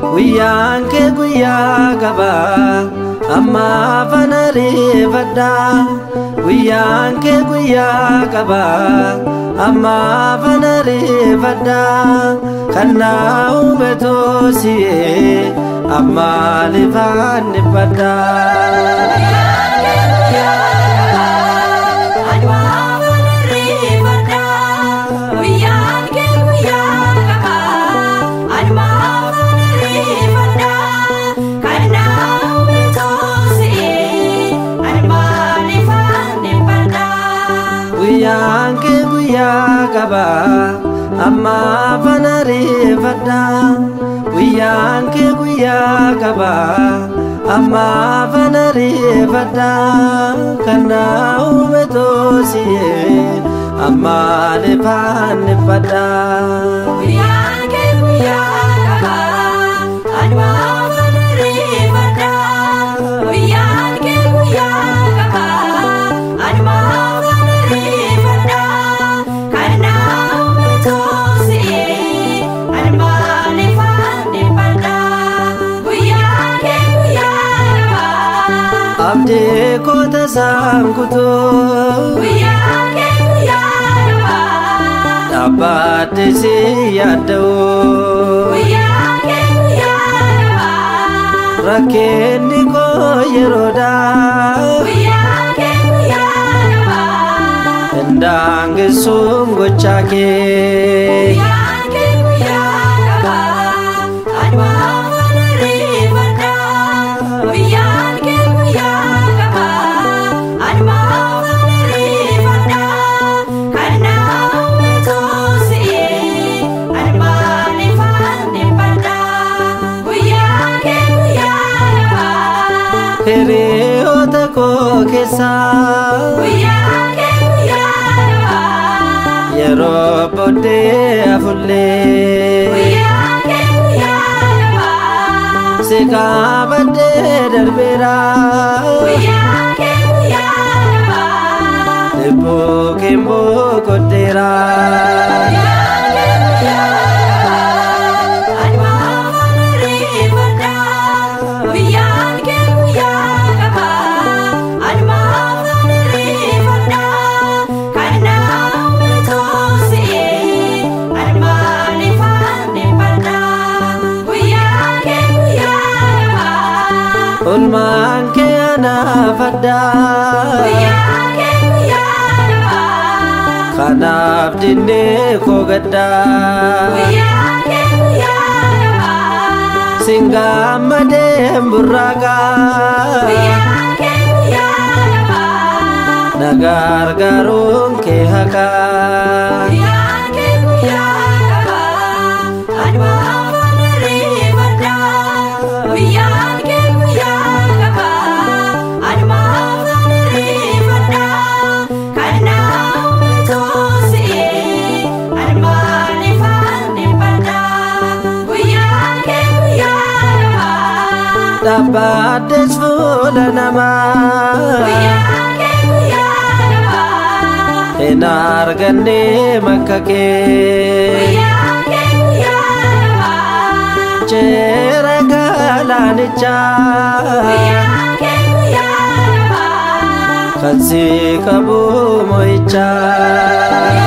Guyyaan kee guyyaa gabaa amma fanarifadha. Guyyaan kee guyyaa gabaa amma fanarifadha. Kannaa hubatoo si'ee amma lifaannifadha. Guyyaan kee guyyaa gabaa amma fanarifadha. Guyyaan kee guyyaa gabaa amma fanarifadha. Kannaa hubatoo si'ee amma lifaannifadha. Guyyaan kee guyyaa gabaa amma fanarifadha. Guyyaan kee guyyaa gabaa amma abdii koota saankutuu. Guyyaan kee guyyaa gabaa dhaabbattee si yaadda'u. Guyyaan kee guyyaa gabaa rakkeenni koo yeroodhaa. Guyyaan kee guyyaa gabaa hindaangessuun gochaa kee. Guyyaan kee guyyaa gabaa aduma fanarifadha. Guyyaan kee hiriyoota koo keessaa. Guyyaan kee guyyaa gabaa yeroo booddee afullee. Guyyaan kee guyyaa gabaa si qabaddee darbeera. Guyyaan kee guyyaa gabaa lubbuu kee boqoddeera. Guyyaan kee guyyaa gabaa aduma fanarifadha. Guyyaan kee ulmaan kee anaafadha. Guyyaan kee guyyaa gabaa kanaaf dinnee koo gadda. Guyyaan kee guyyaa gabaa sin gammadee burraaqa. Guyyaan kee guyyaa gabaa na gargaaruun kee haqa. Guyyaan kee guyyaa gabaa aduma fanarifadha. Guyyaan kee dhaabbattes fuula namaa. Guyyaan kee guyyaa gabaa hin arganne makka kee. Guyyaan kee guyyaa gabaa jeera galaanichaa. Guyyaan kee guyyaa gabaa kan si qabu mo'ichaa.